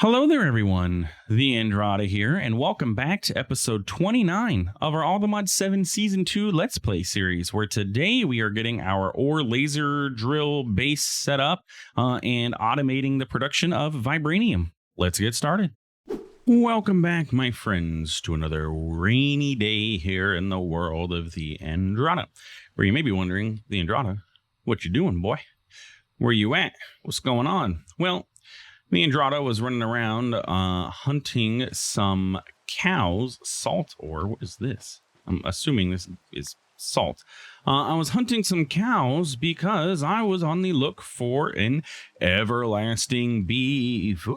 Hello there, everyone. TheAndrata here, and welcome back to episode 29 of our All the Mod 7 Season 2 Let's Play series, where today we are getting our ore laser drill base set up and automating the production of vibranium. Let's get started. Welcome back, my friends, to another rainy day here in the world of TheAndrata, where you may be wondering, TheAndrata, what you doing, boy? Where you at? What's going on? Well, TheAndrata was running around hunting some cows, salt ore. What is this? I'm assuming this is salt. I was hunting some cows because I was on the look for an everlasting beef.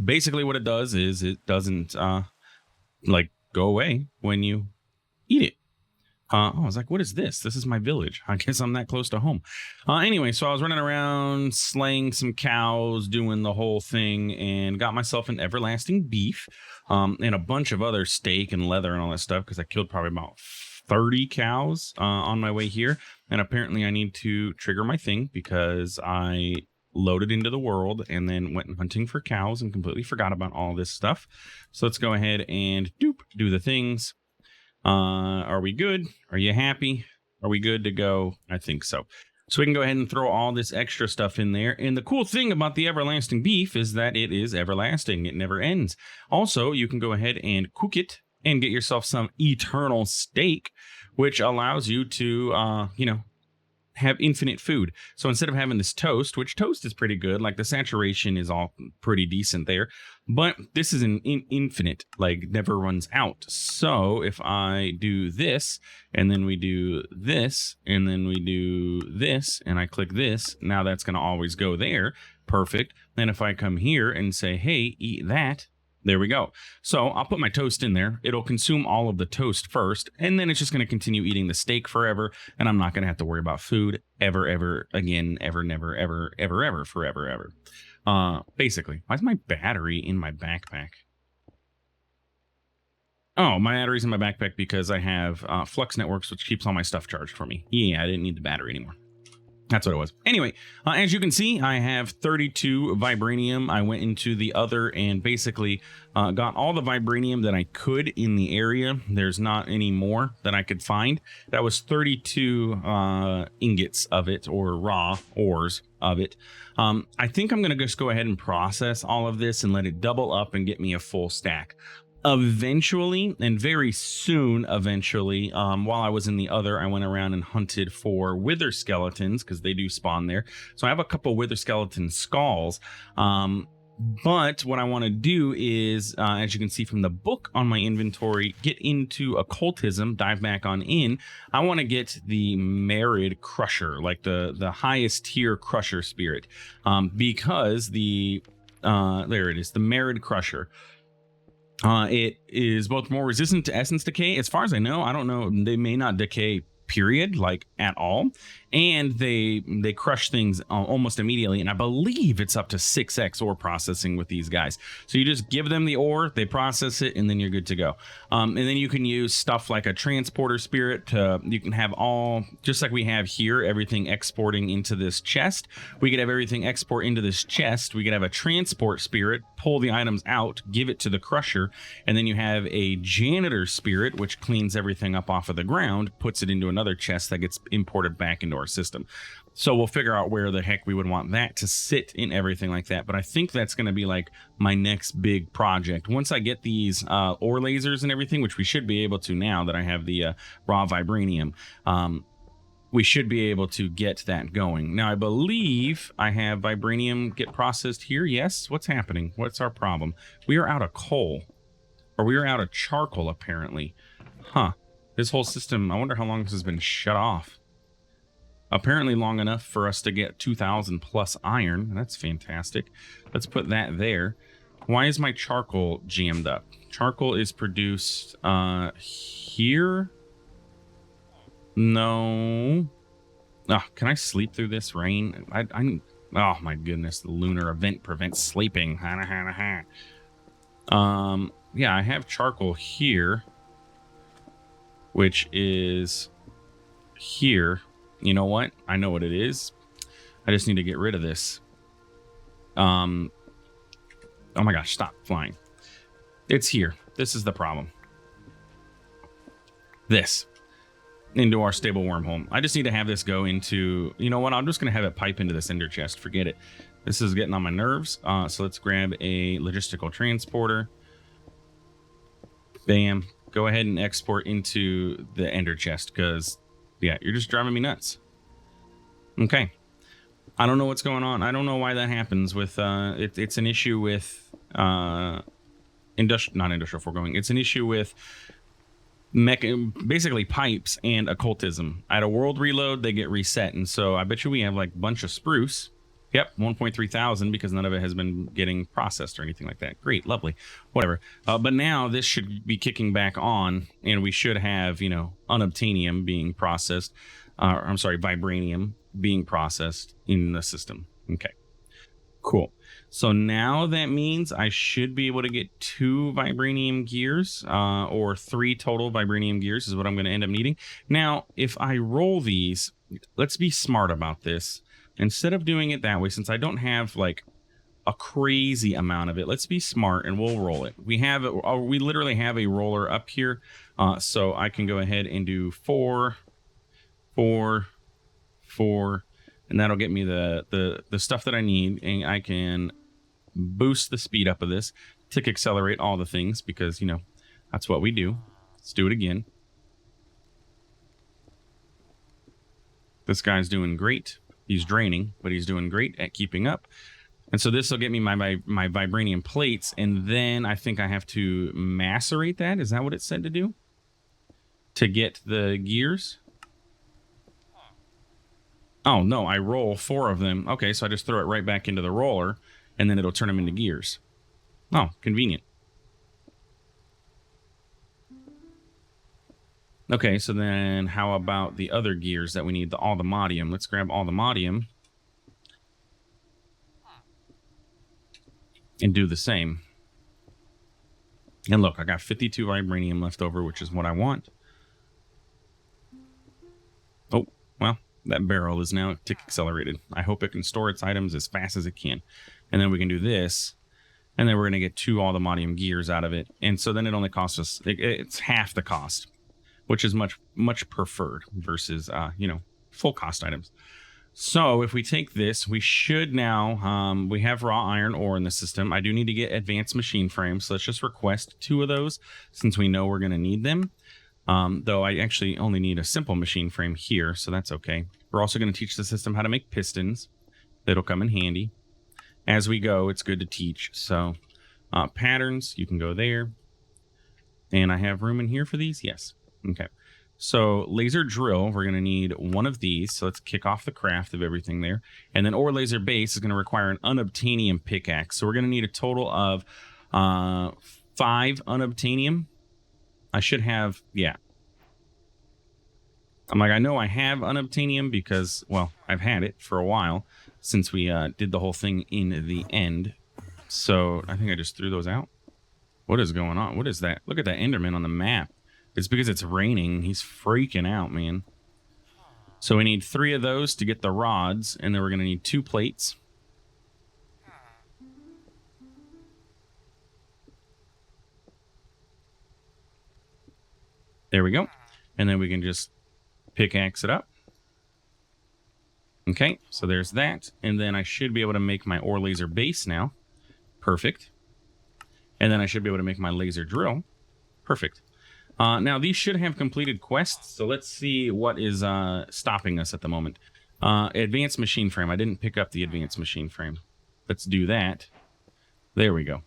Basically, what it does is it doesn't go away when you eat it. I was like, what is this? This is my village. I guess I'm that close to home. Anyway, so I was running around slaying some cows, doing the whole thing, and got myself an everlasting beef and a bunch of other steak and leather and all that stuff because I killed probably about 30 cows on my way here. And apparently I need to trigger my thing because I loaded into the world and then went hunting for cows and completely forgot about all this stuff. So let's go ahead and do the things. Are we good? Are you happy? Are we good to go? I think so. So we can go ahead and throw all this extra stuff in there. And the cool thing about the everlasting beef is that it is everlasting. It never ends. Also, you can go ahead and cook it and get yourself some eternal steak, which allows you to, have infinite food. So instead of having this toast, which toast is pretty good, like the saturation is all pretty decent there, but this is an infinite, like never runs out. So if I do this, and then we do this, and then we do this, and I click this, now that's going to always go there. Perfect. Then if I come here and say, hey, eat that, there we go. So I'll put my toast in there. It'll consume all of the toast first, and then it's just going to continue eating the steak forever, and I'm not going to have to worry about food ever again, ever, never, ever, forever. Basically, why is my battery in my backpack? Oh, my battery's in my backpack because I have Flux Networks, which keeps all my stuff charged for me. Yeah, I didn't need the battery anymore. That's what it was. Anyway, as you can see, I have 32 vibranium. I went into the other and basically got all the vibranium that I could in the area. There's not any more that I could find. That was 32 ingots of it, or raw ores of it. I think I'm going to just go ahead and process all of this and let it double up and get me a full stack. Eventually, and very soon, while I was in the other, I went around and hunted for wither skeletons because they do spawn there. So I have a couple wither skeleton skulls. But what I want to do is, as you can see from the book on my inventory, get into occultism, dive back on in. I want to get the Merid Crusher, like the highest tier Crusher spirit, because there it is, the Merid Crusher. It is both more resistant to essence decay. As far as I know, I don't know, they may not decay, period, like at all. And they crush things almost immediately, and I believe it's up to 6x ore processing with these guys. So you just give them the ore, they process it, and then you're good to go. And then you can use stuff like a transporter spirit. You can have all, just like we have here, everything exporting into this chest. We could have everything export into this chest. We could have a transport spirit, pull the items out, give it to the crusher, and then you have a janitor spirit, which cleans everything up off of the ground, puts it into another chest that gets imported back into our system. So we'll figure out where the heck we would want that to sit in everything like that. But I think that's going to be like my next big project. Once I get these ore lasers and everything, which we should be able to now that I have the raw vibranium, we should be able to get that going. Now, I believe I have vibranium get processed here. Yes. What's happening? What's our problem? We are out of coal, or we are out of charcoal, apparently. Huh. This whole system, I wonder how long this has been shut off. Apparently long enough for us to get 2,000 plus iron. That's fantastic. Let's put that there. Why is my charcoal jammed up? Charcoal is produced here. No. Oh, can I sleep through this rain? Oh my goodness, the lunar event prevents sleeping. Yeah, I have charcoal here, which is here. You know what? I know what it is. I just need to get rid of this. Oh my gosh, stop flying. It's here. This is the problem. This. Into our stable wormhole. I just need to have this go into, you know what? I'm just going to have it pipe into this ender chest. Forget it. This is getting on my nerves. So let's grab a logistical transporter. Bam. Go ahead and export into the ender chest because, yeah, you're just driving me nuts. Okay. I don't know what's going on. I don't know why that happens with, it's an issue with, not industrial foregoing. It's an issue with basically pipes and occultism. At a world reload, they get reset. And so I bet you we have like a bunch of spruce. Yep, 1.3 thousand because none of it has been getting processed or anything like that. Great, lovely, whatever. But now this should be kicking back on, and we should have, you know, unobtainium being processed. I'm sorry, vibranium being processed in the system. Okay, cool. So now that means I should be able to get 2 vibranium gears, or 3 total vibranium gears is what I'm going to end up needing. Now, if I roll these, let's be smart about this. Instead of doing it that way, since I don't have like a crazy amount of it, let's be smart and we'll roll it. We literally have a roller up here, so I can go ahead and do 4, 4, 4, and that'll get me the stuff that I need, and I can boost the speed up of this, tick accelerate all the things because, you know, that's what we do. Let's do it again. This guy's doing great. He's draining, but he's doing great at keeping up. And so this will get me my vibranium plates, and then I think I have to macerate that. Is that what it said to do? To get the gears? Oh, no, I roll 4 of them. Okay, so I just throw it right back into the roller, and then it'll turn them into gears. Oh, convenient. Okay, so then how about the other gears that we need? All the modium. Let's grab all the modium and do the same. And look, I got 52 vibranium left over, which is what I want. Oh, well, that barrel is now tick accelerated. I hope it can store its items as fast as it can. And then we can do this. And then we're going to get 2 all the modium gears out of it. And so then it only costs us, it's half the cost, which is much preferred versus, you know, full cost items. So if we take this, we should now, we have raw iron ore in the system. I do need to get advanced machine frames. So let's just request 2 of those since we know we're going to need them. Though I actually only need a simple machine frame here, so that's okay. We're also going to teach the system how to make pistons. That'll come in handy. As we go, it's good to teach. So patterns, you can go there. And I have room in here for these? Yes. Okay. So laser drill, we're going to need 1 of these. So let's kick off the craft of everything there. And then ore laser base is going to require an unobtainium pickaxe. So we're going to need a total of 5 unobtainium. I should have, yeah. I'm like, I know I have unobtainium because, well, I've had it for a while since we did the whole thing in the end. So I think I just threw those out. What is going on? What is that? Look at that Enderman on the map. It's because it's raining. He's freaking out, man. So we need 3 of those to get the rods, and then we're going to need 2 plates. There we go. And then we can just pickaxe it up. Okay, so there's that. And then I should be able to make my ore laser base now. Perfect. And then I should be able to make my laser drill. Perfect. Now, these should have completed quests, so let's see what is stopping us at the moment. Advanced machine frame. I didn't pick up the advanced machine frame. Let's do that. There we go.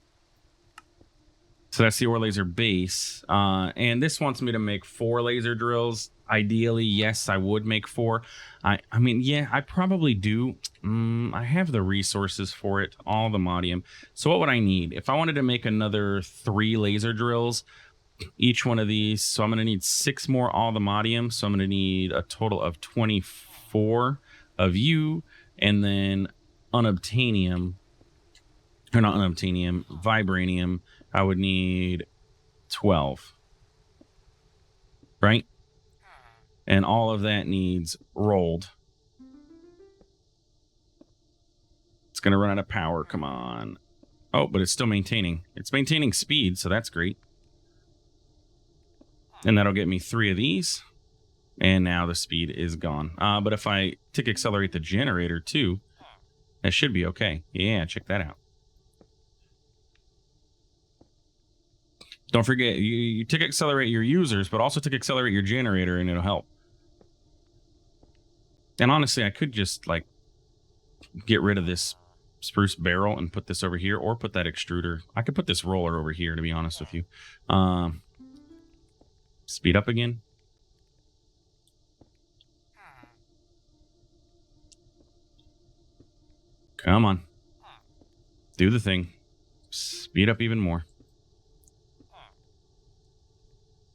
So that's the ore laser base. And this wants me to make 4 laser drills. Ideally, yes, I would make 4. I mean, yeah, I probably do. I have the resources for it, all the modium. So what would I need? If I wanted to make another 3 laser drills, each one of these, so I'm going to need 6 more all the modium. So I'm going to need a total of 24 of you, and then unobtainium, or not unobtainium, vibranium. I would need 12, right? And all of that needs rolled. It's going to run out of power. Come on. Oh, but it's still maintaining. It's maintaining speed, so that's great. And that'll get me 3 of these. And now the speed is gone. But if I tick accelerate the generator too, that should be okay. Yeah, check that out. Don't forget, you tick accelerate your users, but also tick accelerate your generator, and it'll help. And honestly, I could just, like, get rid of this spruce barrel and put this over here, or put that extruder. I could put this roller over here, to be honest with you. Speed up again. Come on. Do the thing. Speed up even more.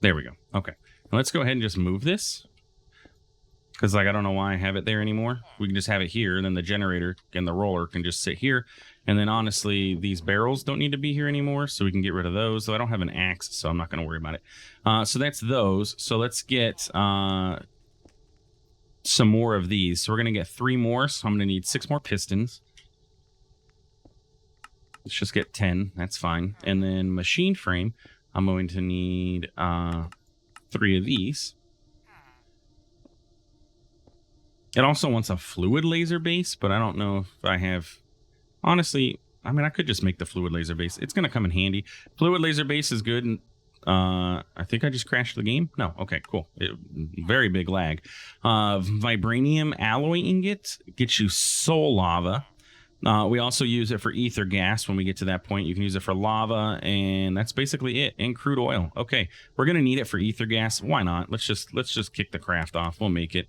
There we go. Okay. Now let's go ahead and just move this. Because, like, I don't know why I have it there anymore. We can just have it here, and then the generator and the roller can just sit here. And then, honestly, these barrels don't need to be here anymore, so we can get rid of those. So I don't have an axe, so I'm not going to worry about it. So that's those. So let's get some more of these. So we're going to get 3 more, so I'm going to need 6 more pistons. Let's just get 10. That's fine. And then machine frame, I'm going to need 3 of these. It also wants a fluid laser base, but I don't know if I have... Honestly, I mean, I could just make the fluid laser base. It's going to come in handy. Fluid laser base is good. And, I think I just crashed the game. No. Okay, cool. Very big lag. Vibranium alloy ingot gets you soul lava. We also use it for ether gas when we get to that point. You can use it for lava, and that's basically it. And crude oil. Okay, we're going to need it for ether gas. Why not? Let's just kick the craft off. We'll make it.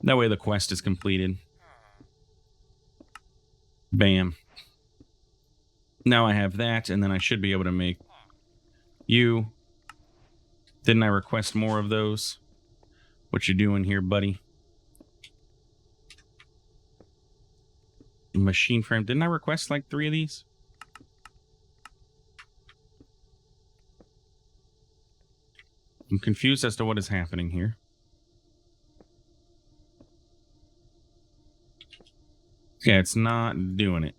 That way the quest is completed. Bam. Now I have that, and then I should be able to make you. Didn't I request more of those? What you doing here, buddy? Machine frame. Didn't I request like 3 of these? I'm confused as to what is happening here. Yeah, it's not doing it.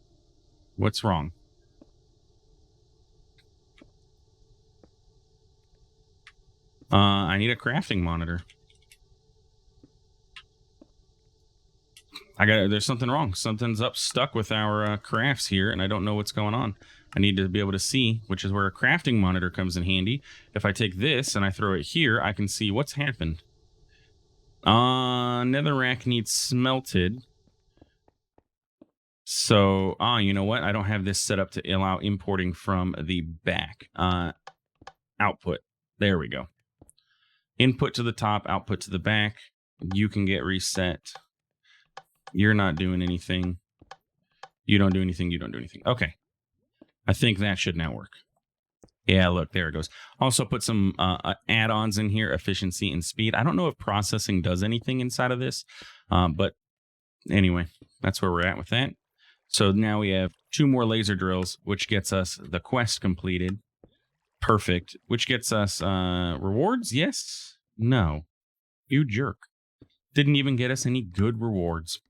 What's wrong? I need a crafting monitor. There's something wrong. Something's stuck with our crafts here, and I don't know what's going on. I need to be able to see, which is where a crafting monitor comes in handy. If I take this and I throw it here, I can see what's happened. Netherrack needs smelted. So, you know what? I don't have this set up to allow importing from the back. Output. There we go. Input to the top, output to the back. You can get reset. You're not doing anything. You don't do anything. You don't do anything. Okay. I think that should now work. Yeah, look, there it goes. Also put some add-ons in here, efficiency and speed. I don't know if processing does anything inside of this, but anyway, that's where we're at with that. So now we have 2 more laser drills, which gets us the quest completed. Perfect. Which gets us rewards? Yes? No. You jerk. Didn't even get us any good rewards.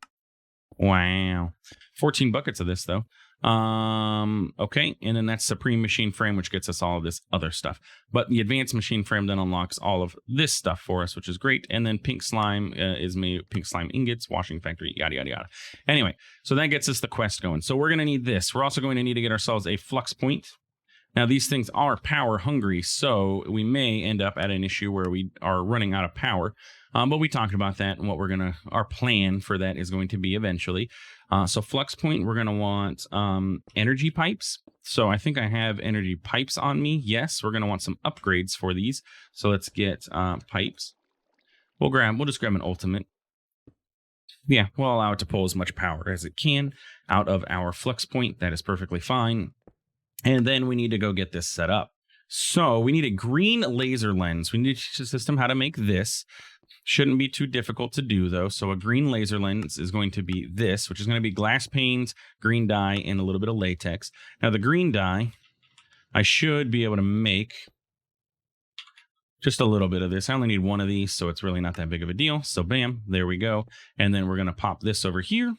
Wow. 14 buckets of this, though. Okay, and then that's Supreme Machine Frame, which gets us all of this other stuff. But the Advanced Machine Frame then unlocks all of this stuff for us, which is great. And then Pink Slime is made Pink Slime ingots, Washing Factory, yada, yada, yada. Anyway, so that gets us the quest going. So we're going to need this. We're also going to need to get ourselves a Flux Point. Now, these things are power hungry, so we may end up at an issue where we are running out of power. But we talked about that, and what our plan for that is going to be eventually. So Flux Point, we're going to want energy pipes. So I think I have energy pipes on me. Yes, we're going to want some upgrades for these. So let's get pipes. We'll just grab an ultimate. Yeah, we'll allow it to pull as much power as it can out of our Flux Point. That is perfectly fine. And then we need to go get this set up. So we need a green laser lens. We need to teach the system how to make this. Shouldn't be too difficult to do, though. So a green laser lens is going to be this, which is going to be glass panes, green dye, and a little bit of latex. Now, the green dye, I should be able to make just a little bit of this. I only need 1 of these, so it's really not that big of a deal. So bam, there we go. And then we're going to pop this over here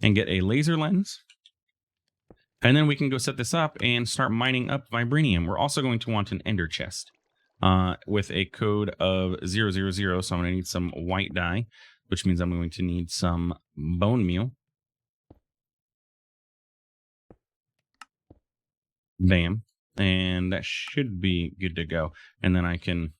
and get a laser lens. And then we can go set this up and start mining up vibranium. We're also going to want an ender chest with a code of 000. So I'm going to need some white dye, which means I'm going to need some bone meal. Bam. And that should be good to go. And then I can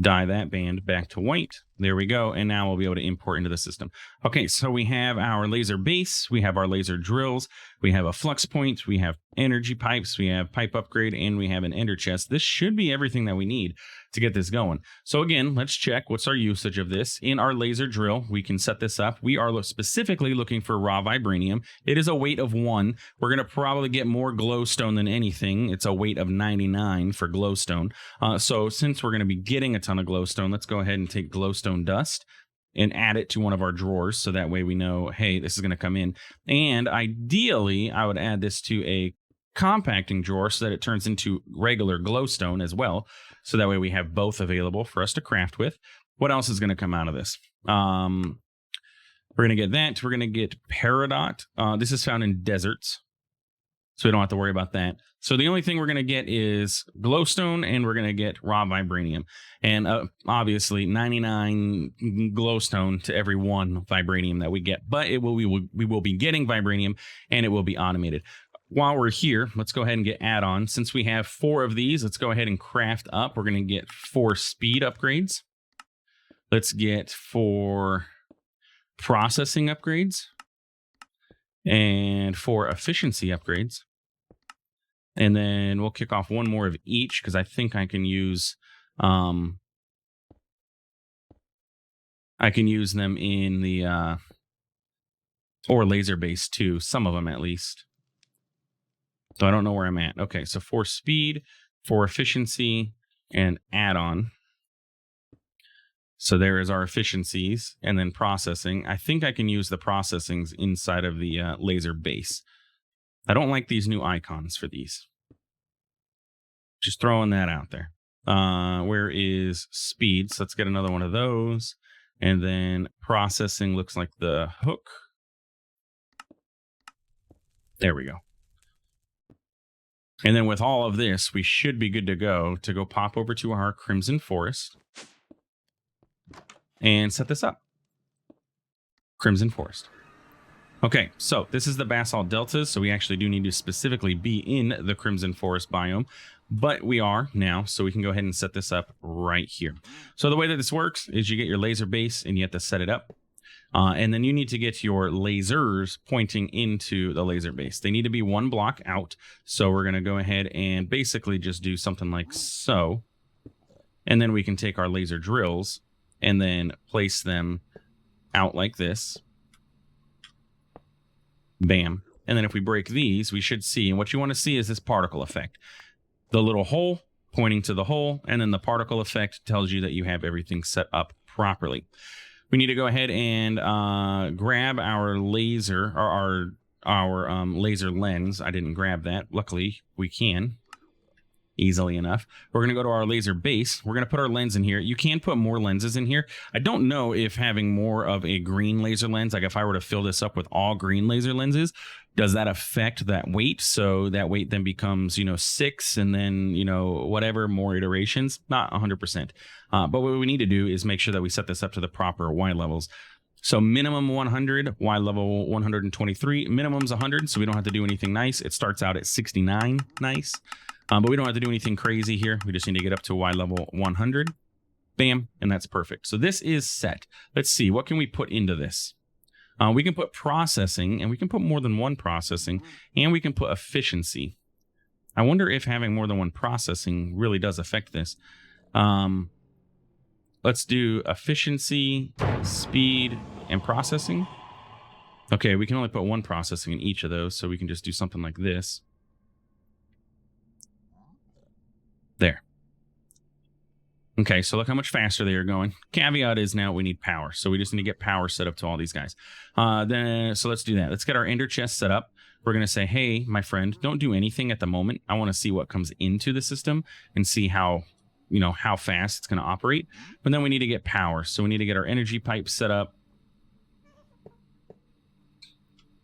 dye that band back to white. There we go. And now we'll be able to import into the system. Okay, so we have our laser base, we have our laser drills, we have a flux point, we have energy pipes, we have pipe upgrade, and we have an ender chest. This should be everything that we need to get this going. So again, let's check what's our usage of this. In our laser drill, we can set this up. We are specifically looking for raw vibranium. It is a weight of 1. We're going to probably get more glowstone than anything. It's a weight of 99 for glowstone. So since we're going to be getting a ton of glowstone, let's go ahead and take glowstone dust and add it to one of our drawers. So that way we know, hey, this is going to come in. And ideally, I would add this to a compacting drawer so that it turns into regular glowstone as well. So that way we have both available for us to craft with. What else is going to come out of this? We're going to get that. We're going to get peridot. This is found in deserts, so we don't have to worry about that. So the only thing we're going to get is glowstone, and we're going to get raw vibranium. And obviously 99 glowstone to every 1 vibranium that we get. But we will be getting vibranium, and it will be automated. While we're here, let's go ahead and get add-ons. Since we have 4 of these, let's go ahead and craft up. We're going to get 4 speed upgrades. Let's get 4 processing upgrades and 4 efficiency upgrades. And then we'll kick off 1 more of each because I think I can use them in the or laser base too, some of them at least. So I don't know where I'm at. Okay, so 4 speed, 4 efficiency, and add-on. So there is our efficiencies, and then processing. I think I can use the processings inside of the laser base. I don't like these new icons for these. Just throwing that out there. Where is speed? So let's get another one of those. And then processing looks like the hook. There we go. And then with all of this, we should be good to go pop over to our Crimson Forest and set this up. Crimson Forest. Okay, so this is the basalt deltas, so we actually do need to specifically be in the Crimson Forest biome, but we are now, so we can go ahead and set this up right here. So the way that this works is you get your laser base and you have to set it up. And then you need to get your lasers pointing into the laser base. They need to be 1 block out. So we're going to go ahead and basically just do something like so. And then we can take our laser drills and then place them out like this. Bam. And then if we break these, we should see, and what you want to see is this particle effect. The little hole pointing to the hole, and then the particle effect tells you that you have everything set up properly. We need to go ahead and grab our laser, or our laser lens. I didn't grab that. Luckily, we can easily enough. We're going to go to our laser base. We're going to put our lens in here. You can put more lenses in here. I don't know if having more of a green laser lens, like if I were to fill this up with all green laser lenses, does that affect that weight? So that weight then becomes, 6 and then, whatever, more iterations. Not 100%. But what we need to do is make sure that we set this up to the proper Y levels. So minimum 100, Y level 123, minimum's 100. So we don't have to do anything nice. It starts out at 69 nice. But we don't have to do anything crazy here. We just need to get up to Y level 100. Bam, and that's perfect. So this is set. Let's see, what can we put into this? We can put processing, and we can put more than 1 processing, and we can put efficiency. I wonder if having more than 1 processing really does affect this. Let's do efficiency, speed, and processing. Okay, we can only put 1 processing in each of those, so we can just do something like this. There. Okay, so look how much faster they are going. Caveat is now we need power, so we just need to get power set up to all these guys. So let's do that. Let's get our ender chest set up. We're going to say, hey, my friend, don't do anything at the moment. I want to see what comes into the system and see how fast it's going to operate. But then we need to get power, so we need to get our energy pipe set up.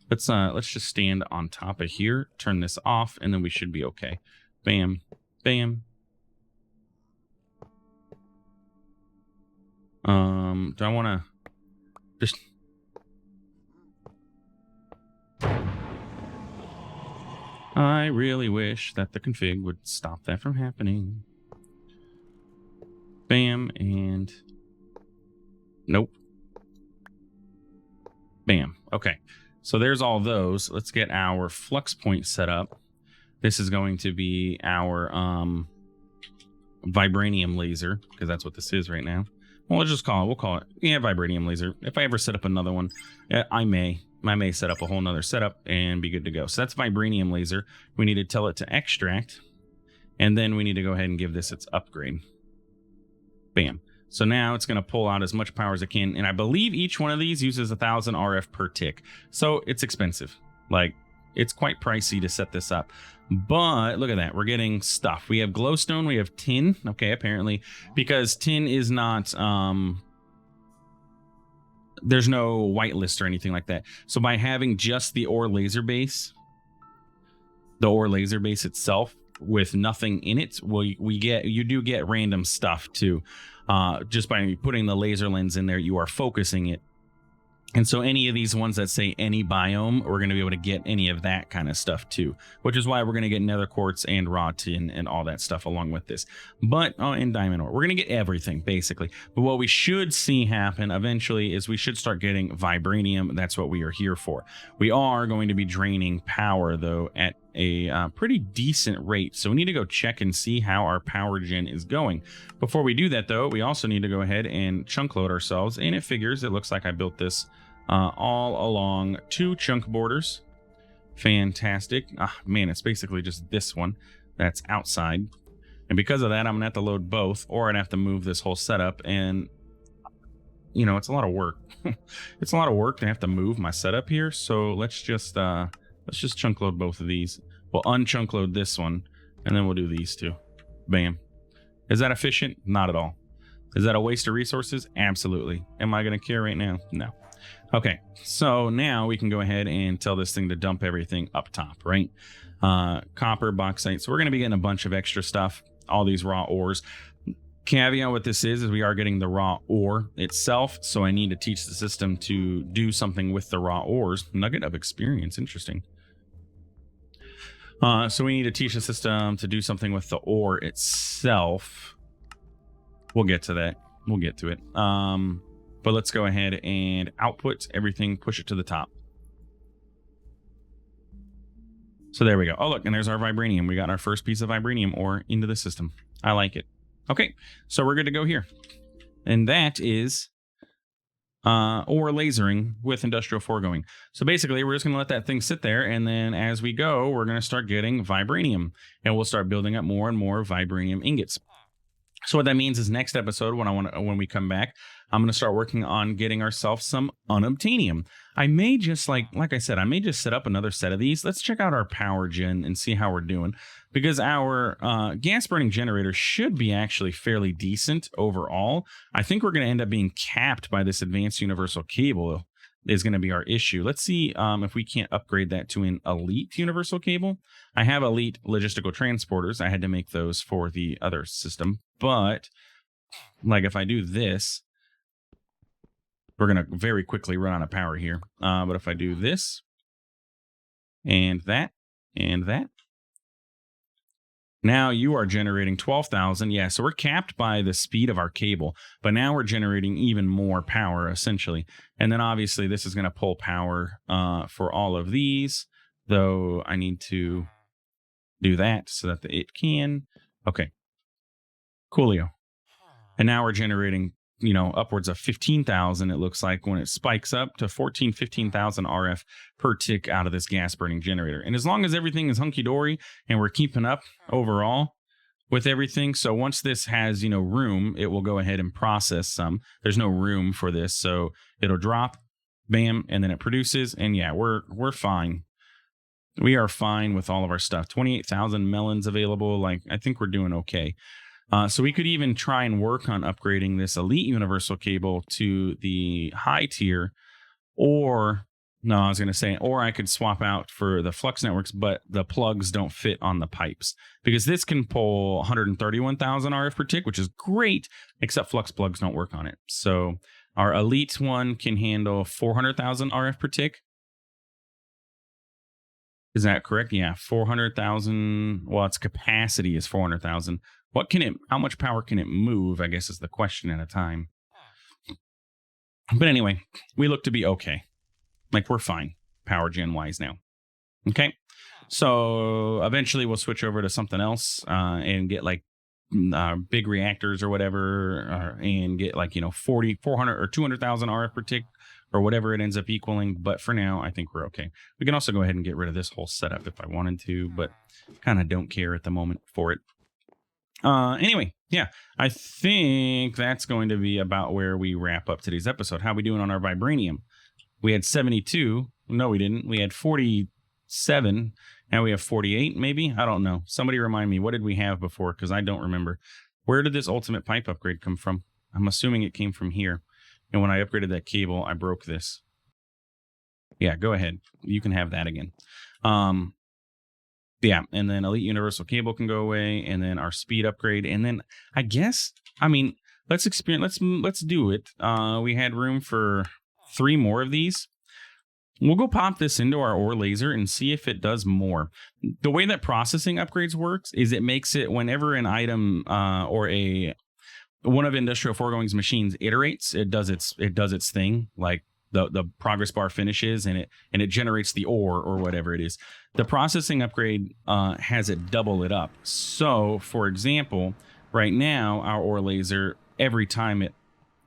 Let's just stand on top of here, turn this off, and then we should be okay. Bam, bam. Do I want to just... I really wish that the config would stop that from happening. Bam, and nope. Bam. Okay. So there's all those. Let's get our flux point set up. This is going to be our vibranium laser, because that's what this is right now. Well, we'll call it, yeah, vibranium laser. If I ever set up another one, I may set up a whole nother setup and be good to go. So that's vibranium laser. We need to tell it to extract, and then we need to go ahead and give this its upgrade. Bam. So now it's going to pull out as much power as it can, and I believe each one of these uses 1,000 RF per tick. So it's expensive. Like, it's quite pricey to set this up. But look at that. We're getting stuff. We have glowstone. We have tin. Okay, apparently. Because tin is not... there's no whitelist or anything like that. So by having just the ore laser base, the ore laser base itself with nothing in it, you do get random stuff too. Just by putting the laser lens in there, you are focusing it. And so any of these ones that say any biome, we're going to be able to get any of that kind of stuff too, which is why we're going to get nether quartz and raw tin and all that stuff along with this. But, and diamond ore, we're going to get everything basically. But what we should see happen eventually is we should start getting vibranium. That's what we are here for. We are going to be draining power though at a pretty decent rate. So we need to go check and see how our power gen is going. Before we do that though, we also need to go ahead and chunk load ourselves. And it looks like I built this all along 2 chunk borders. Fantastic. Man, it's basically just this one that's outside. And because of that, I'm gonna have to load both, or I'd have to move this whole setup. And you know, it's a lot of work. It's a lot of work to have to move my setup here. So let's just chunk load both of these. We'll unchunk load this one, and then we'll do these two. Bam. Is that efficient? Not at all. Is that a waste of resources? Absolutely. Am I gonna care right now? No. Okay, so now we can go ahead and tell this thing to dump everything up top, right? Copper, bauxite. So we're going to be getting a bunch of extra stuff, all these raw ores. Caveat what this is we are getting the raw ore itself. So I need to teach the system to do something with the raw ores. Nugget of experience. Interesting. So we need to teach the system to do something with the ore itself. We'll get to that. We'll get to it. But let's go ahead and output everything, push it to the top. So there we go. Oh, look, and there's our vibranium. We got our first piece of vibranium ore into the system. I like it. Okay, so we're good to go here. And that is ore lasering with industrial foregoing. So basically, we're just going to let that thing sit there. And then as we go, we're going to start getting vibranium. And we'll start building up more and more vibranium ingots. So what that means is next episode, when we come back, I'm going to start working on getting ourselves some unobtainium. I may just, like I said, I may just set up another set of these. Let's check out our power gen and see how we're doing. Because our gas burning generator should be actually fairly decent overall. I think we're going to end up being capped by this advanced universal cable is going to be our issue. Let's see if we can't upgrade that to an elite universal cable. I have elite logistical transporters. I had to make those for the other system. But like if I do this, we're going to very quickly run out of power here. But if I do this and that and that, now you are generating 12,000. Yeah, so we're capped by the speed of our cable, but now we're generating even more power, essentially. And then obviously this is going to pull power for all of these, though I need to do that so that it can. Okay, coolio. And now we're generating, you know, upwards of 15,000, it looks like, when it spikes up to 15,000 RF per tick out of this gas burning generator. And as long as everything is hunky-dory and we're keeping up overall with everything, so once this has, you know, room, it will go ahead and process some. There's no room for this, so it'll drop, bam, and then it produces, and yeah, we're fine. We are fine with all of our stuff. 28,000 melons available. Like, I think we're doing okay. So we could even try and work on upgrading this elite universal cable to the high tier, or No, I was going to say, or I could swap out for the flux networks, but the plugs don't fit on the pipes because this can pull 131,000 RF per tick, which is great, except flux plugs don't work on it. So our elite one can handle 400,000 RF per tick. Is that correct? Yeah, 400,000. Well, its capacity is 400,000. How much power can it move? I guess is the question at a time. But anyway, we look to be okay. Like we're fine power gen wise now. Okay. So eventually we'll switch over to something else and get like big reactors or whatever and get like, 40, 400 or 200,000 RF per tick or whatever it ends up equaling. But for now, I think we're okay. We can also go ahead and get rid of this whole setup if I wanted to, but kind of don't care at the moment for it. Anyway, yeah, I think that's going to be about where we wrap up today's episode. How we doing on our vibranium? We had 72. No, we didn't. We had 47. Now we have 48, maybe? I don't know. Somebody remind me. What did we have before? Because I don't remember. Where did this ultimate pipe upgrade come from? I'm assuming it came from here. And when I upgraded that cable, I broke this. Yeah, go ahead. You can have that again. Yeah, and then elite universal cable can go away, and then our speed upgrade, and then I guess, let's do it. We had room for 3 more of these. We'll go pop this into our ore laser and see if it does more. The way that processing upgrades works is it makes it whenever an item or one of Industrial Foregoing's machines iterates, it does its thing, like the progress bar finishes and it generates the ore or whatever it is. The processing upgrade has it double it up. So, for example, right now our ore laser, every time it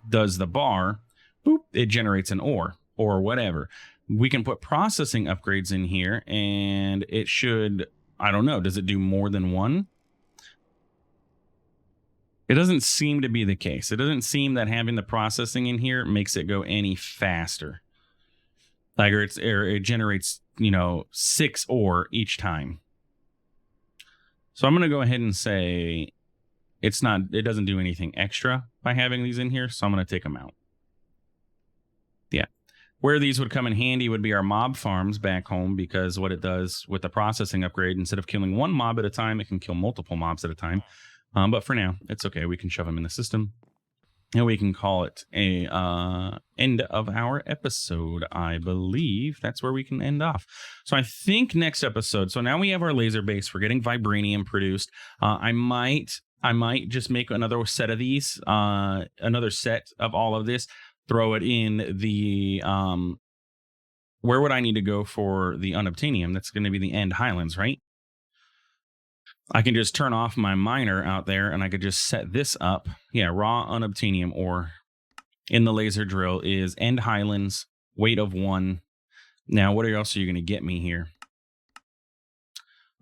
does the bar, boop, it generates an ore or whatever. We can put processing upgrades in here and it should, I don't know, does it do more than one? It doesn't seem to be the case. It doesn't seem that having the processing in here makes it go any faster. Like, or it generates, 6 ore each time. So I'm going to go ahead and say it doesn't do anything extra by having these in here. So I'm going to take them out. Yeah. Where these would come in handy would be our mob farms back home, because what it does with the processing upgrade, instead of killing one mob at a time, it can kill multiple mobs at a time. But for now, it's okay. We can shove them in the system. And we can call it a end of our episode. I believe that's where we can end off. So I think next episode. So now we have our laser base. We're getting vibranium produced. I might just make another set of these. Another set of all of this. Throw it in the where would I need to go for the unobtainium? That's going to be the End Highlands, right? I can just turn off my miner out there and I could just set this up. Yeah, raw unobtainium ore in the laser drill is End Highlands, weight of 1. Now, what else are you going to get me here?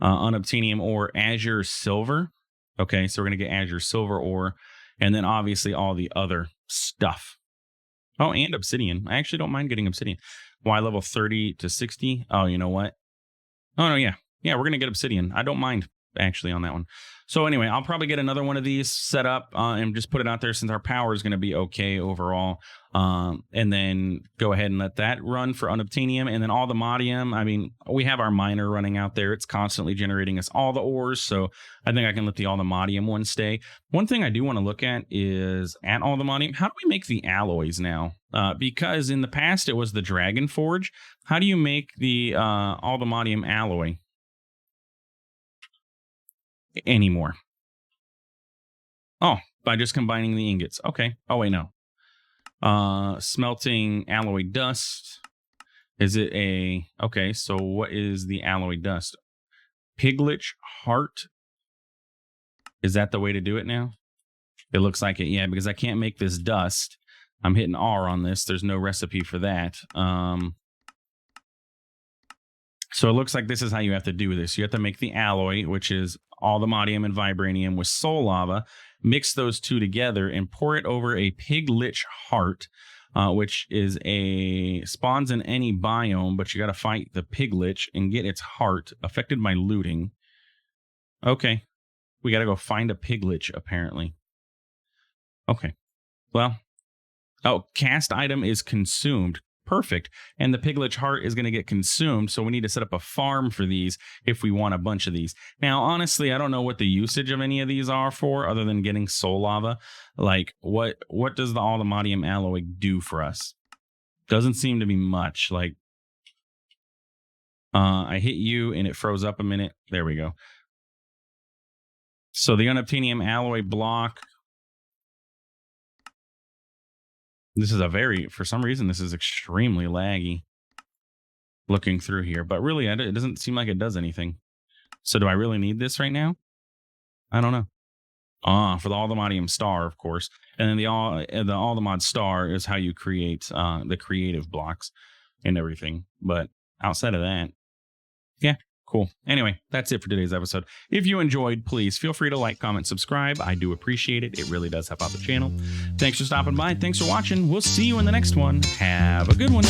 Unobtainium ore, Azure Silver. Okay, so we're going to get Azure Silver ore, and then obviously all the other stuff. Oh, and obsidian. I actually don't mind getting obsidian. Y level 30 to 60. Oh, you know what? Oh, no, yeah. Yeah, we're going to get obsidian. I don't mind, actually, on that one. So anyway, I'll probably get another one of these set up and just put it out there since our power is going to be okay overall. And then go ahead and let that run for unobtainium. And then all the modium, we have our miner running out there. It's constantly generating us all the ores. So I think I can let the all the modium one stay. One thing I do want to look at is at all the modium, how do we make the alloys now? Because in the past it was the Dragon Forge. How do you make the all the modium alloy anymore? Oh, by just combining the ingots. Okay. Oh, wait, no. Smelting alloy dust. Is it okay, so what is the alloy dust? Piglich heart. Is that the way to do it now? It looks like it, yeah, because I can't make this dust. I'm hitting R on this. There's no recipe for that. So it looks like this is how you have to do this. You have to make the alloy, which is all the modium and vibranium with soul lava, mix those two together and pour it over a piglich heart, which is spawns in any biome, but you got to fight the piglich and get its heart affected by looting. Okay. We got to go find a piglich, apparently. Okay. Well, cast item is consumed. Perfect. And the piglet heart is going to get consumed. So we need to set up a farm for these if we want a bunch of these. Now, honestly, I don't know what the usage of any of these are for other than getting soul lava. Like what does the aluminium alloy do for us? Doesn't seem to be much. Like I hit you and it froze up a minute. There we go. So the unobtainium alloy block. This is for some reason, this is extremely laggy looking through here, but really it doesn't seem like it does anything. So do I really need this right now? I don't know. For the aluminium star, of course. And then the Altamod star is how you create the creative blocks and everything. But outside of that, yeah, cool. Anyway, that's it for today's episode. If you enjoyed, please feel free to like, comment, subscribe. I do appreciate it. It really does help out the channel. Thanks for stopping by. Thanks for watching. We'll see you in the next one. Have a good one.